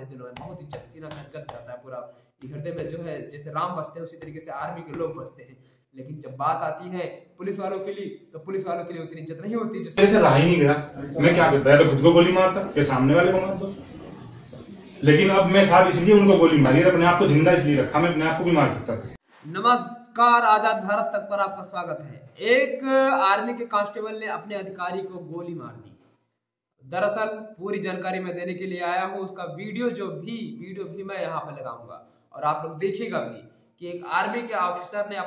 दिलों में बहुत ही सीना गदगद करता है पूरा हृदय में, जो है जैसे राम बसते हैं उसी तरीके से आर्मी के लोग बसते हैं। लेकिन जब बात आती है पुलिस वालों के लिए, तो पुलिस वालों के लिए उतनी इज्जत नहीं होती। जो मेरे से रहा ही नहीं गया, मैं क्या करता है, तो खुद को गोली मारता या सामने वाले को मारता। लेकिन अब मैं साहब इसलिए उनको गोली मारी, अपने आप को जिंदा इसलिए रखा, मैं अपने आप को भी मार सकता था। नमस्कार, आजाद भारत तक पर आपका स्वागत है। एक आर्मी के कांस्टेबल ने अपने अधिकारी को गोली मार दी। दरअसल पूरी जानकारी मैं देने के लिए आया हूं, उसका वीडियो भी मैं यहाँ पर लगाऊंगा और आप लोग देखिएगा भी कि एक आर्मी के ऑफिसर ने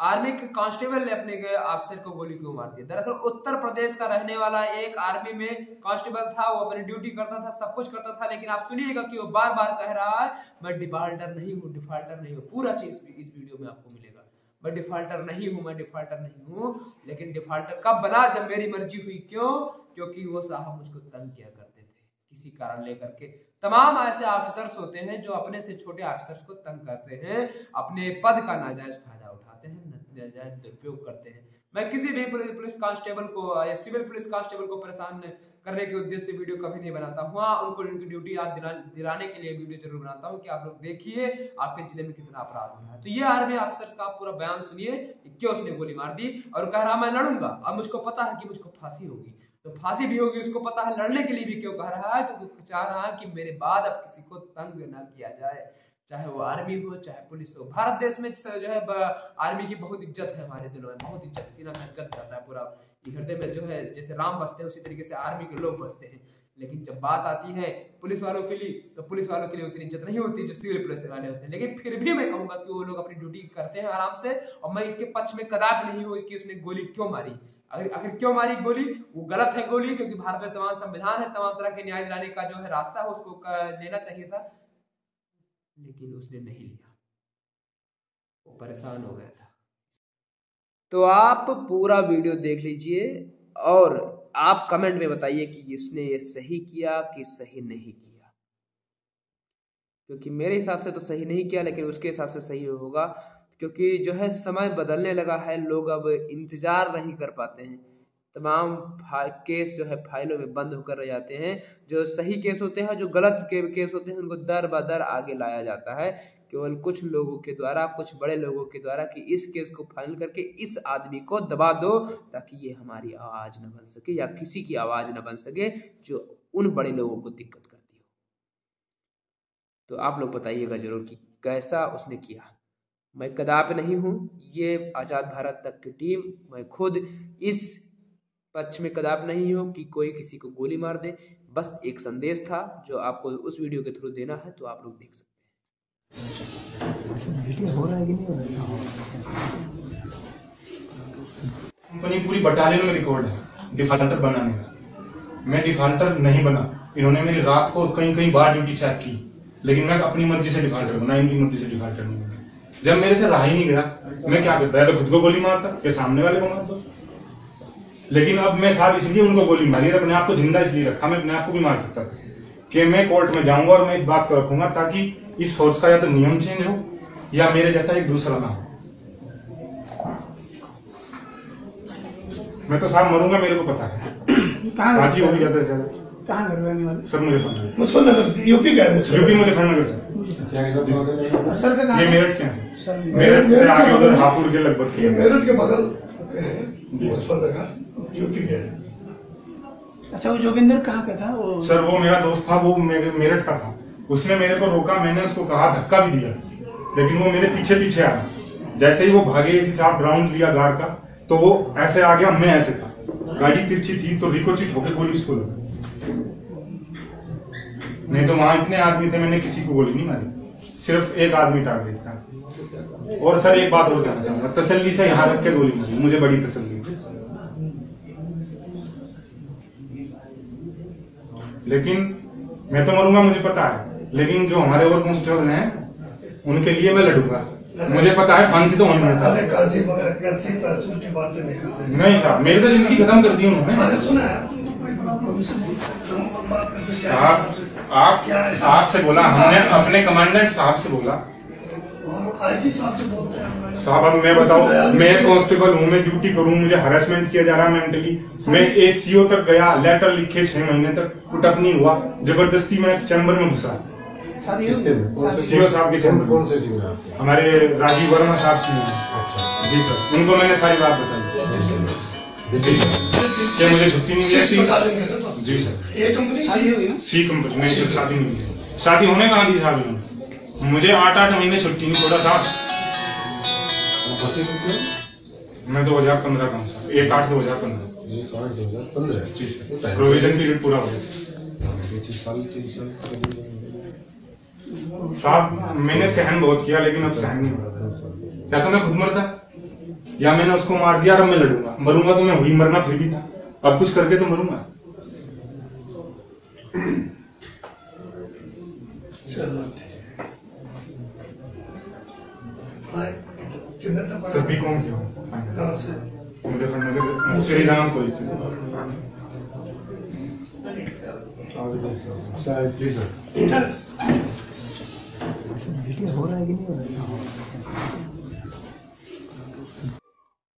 आर्मी के कांस्टेबल ने अपने ऑफिसर को गोली क्यों मार दी। दरअसल उत्तर प्रदेश का रहने वाला एक आर्मी में कांस्टेबल था, वो अपनी ड्यूटी करता था, सब कुछ करता था, लेकिन आप सुनिएगा कि वो बार बार कह रहा है मैं डिफाल्टर नहीं हूँ। पूरा चीज इस वीडियो में आपको मिलेगा। मैं डिफाल्टर नहीं हूँ। लेकिन डिफाल्टर कब बना? जब मेरी मर्जी हुई। क्यों? क्योंकि वो साहब मुझको तंग किया करते थे किसी कारण लेकर के। तमाम ऐसे ऑफिसर्स होते हैं जो अपने से छोटे ऑफिसर्स को तंग करते हैं, अपने पद का नाजायज फायदा उठाते हैं, नाजायज दुरुपयोग करते हैं। मैं किसी भी पुलिस कांस्टेबल को या सिविल पुलिस कांस्टेबल को परेशान करने के उद्देश्य से वीडियो कभी नहीं बनाता हूँ। उनको उनकी ड्यूटी याद दिलाने के लिए वीडियो जरूर बनाता हूँ कि आप लोग देखिए आपके जिले में कितना अपराध हो रहा है। तो ये आर्मी ऑफिसर्स का पूरा बयान सुनिए क्यों उसने गोली मार दी। और कह रहा मैं लड़ूंगा, अब मुझको पता है कि मुझको फांसी होगी, तो फांसी भी होगी, उसको पता है। लड़ने के लिए भी क्यों कह रहा है? क्योंकि चाह रहा है कि मेरे बाद अब किसी को तंग ना किया जाए, चाहे वो आर्मी हो चाहे पुलिस हो। भारत देश में जो है आर्मी की बहुत इज्जत है, हमारे दिलों में बहुत इज्जत, सीना गदगद करता है पूरा हृदय में, जो है जैसे राम बसते हैं उसी तरीके से आर्मी के लोग बसते हैं। लेकिन जब बात आती है पुलिस वालों के लिए, तो पुलिस वालों के लिए उतनी इज्जत नहीं होती जो सिविल पुलिस वाले होते हैं। लेकिन फिर भी मैं कहूंगा कि वो लोग अपनी ड्यूटी करते हैं आराम से, और मैं इसके पक्ष में कदापि नहीं हूं कि उसने गोली क्यों मारी। अगर क्यों मारी गोली, वो गलत है गोली, क्योंकि भारत में तमाम संविधान है, तमाम तरह के न्याय दिलाने का जो है रास्ता है उसको लेना चाहिए था, लेकिन उसने नहीं लिया, वो परेशान हो गया था। तो आप पूरा वीडियो देख लीजिए और आप कमेंट में बताइए कि इसने ये सही किया कि सही नहीं किया। क्योंकि मेरे हिसाब से तो सही नहीं किया, लेकिन उसके हिसाब से सही होगा, क्योंकि जो है समय बदलने लगा है, लोग अब इंतजार नहीं कर पाते हैं। तमाम केस जो है फाइलों में बंद होकर रह जाते हैं। जो सही केस होते हैं, जो गलत केस होते हैं, उनको दर बदर आगे लाया जाता है केवल कुछ लोगों के द्वारा, कुछ बड़े लोगों के द्वारा, कि इस केस को फाइनल करके इस आदमी को दबा दो ताकि ये हमारी आवाज न बन सके या किसी की आवाज न बन सके जो उन बड़े लोगों को दिक्कत करती हो। तो आप लोग बताइएगा जरूर कि कैसा उसने किया। मैं कदापि नहीं हूं, ये आजाद भारत तक की टीम, मैं खुद इस पक्ष में कदापि नहीं हूं कि कोई किसी को गोली मार दे। बस एक संदेश था जो आपको उस वीडियो के थ्रू देना है, तो आप लोग देख सकते हैं। हो रहा है कि नहीं हो रहा है? कंपनी पूरी बटालियन में रिकॉर्ड है डिफाल्टर बनाने का। मैं डिफाल्टर नहीं बना, इन्होंने मेरी रात को कई बार ड्यूटी चेक की, लेकिन मैं अपनी मर्जी से डिफाल्टर बना, इनकी मर्जी से डिफाल्टर नहीं बना। जब मेरे से रहा ही नहीं गया, मैं क्या करता है, तो खुद को गोली मारता या सामने वाले को मारता। लेकिन अब मैं साहब इसलिए उनको गोली मारी, अपने आप को जिंदा इसलिए रखा, मैं अपने आप को भी मार सकता था कि मैं कोर्ट में जाऊंगा और मैं इस बात को रखूंगा ताकि इस फोर्स का या तो नियम चेंज हो या मेरे जैसा एक दूसरा ना हो। मैं तो साहब मरूंगा, मेरे को पता है। फांसी होगी ज्यादा से ज्यादा। कहाँ घर रहने वाले? सर मुजफ्फरनगर। मुजफ्फरनगर यूपी गए थे? UP Muzaffarnagar sir. सर का ये मेरठ के हैं सर। मेरठ से आगे उधर हापुड़ के लगभग। ये मेरठ के बगल मुजफ्फरनगर यूपी गए। अच्छा, वो जोगिंदर कहाँ पे था? वो सर वो मेरा दोस्त था, वो मेरठ का था। उसने मेरे को रोका, मैंने उसको कहा, धक्का भी दिया, लेकिन वो मेरे पीछे पीछे आया। जैसे ही वो भागे, इसी साहब राउंड लिया गार का, तो वो ऐसे आ गया, मैं ऐसे था, गाड़ी तिरछी थी, तो रिकोचिट होकर गोली उसको लगी। नहीं तो वहां इतने आदमी थे, मैंने किसी को गोली नहीं मारी, सिर्फ एक आदमी टारगेट था। और सर एक बात और कहना चाहूंगा, तसल्ली से यहाँ रख के गोली मारी, मुझे बड़ी तसल्ली। लेकिन मैं तो मरूंगा, मुझे पता है, लेकिन जो हमारे और कांस्टेबल हैं उनके लिए मैं लड़ूंगा। मुझे पता है फांसी तो होनी है साहब। नहीं साहब, मेरी तो जिंदगी खत्म कर दी उन्होंने साहब। आपसे बोला हमने, अपने कमांडेंट साहब से बोला। साहब अब मैं बताओ, मैं कांस्टेबल हूँ, मैं ड्यूटी करूँ, मुझे हरासमेंट किया जा रहा है मेंटली। मैं एससीओ तक गया, लेटर लिखे, 6 महीने तक पुटअप नहीं हुआ, जबरदस्ती मैं चैम्बर में घुसा। शादी किसके में? कौन से सीओ साहब के चैम्बर कौन से सीओ आपके? हमारे राजीव वर्मा साहब सीओ हैं। अच्छा जी सर, उनको मैंने सारी बात बताई। दिल्ली में। क्या मुझे छुट्टी नहीं मिली? जी सर, शादी हुई ना? सी कंपनी नहीं सर, शादी नहीं हुई। शादी होने कहाँ दी साहब इन्होंने? मुझे 8 महीने छुट्टी नहीं छोड़ा साहब। पति को क्यों? मैं 2015 का हूँ सर, 1/8/2015। 1/8/2015 जी सर, प्रोविजन पीरियड पूरा हो गया सर। 3 साल साहब मैंने सहन बहुत किया, लेकिन अब सहन नहीं हो रहा। क्या तो मैं खुद मरता, या मैंने उसको मार दिया और अब मैं लड़ूंगा। मरूंगा तो मैं हुई, मरना फिर भी था। अब कुछ करके तो मरूंगा। सभी कौन क्यों? मुजफ्फरनगर श्री राम पुलिस से। साहब प्लीज सर। हो रहा है कि नहीं हो रहा है?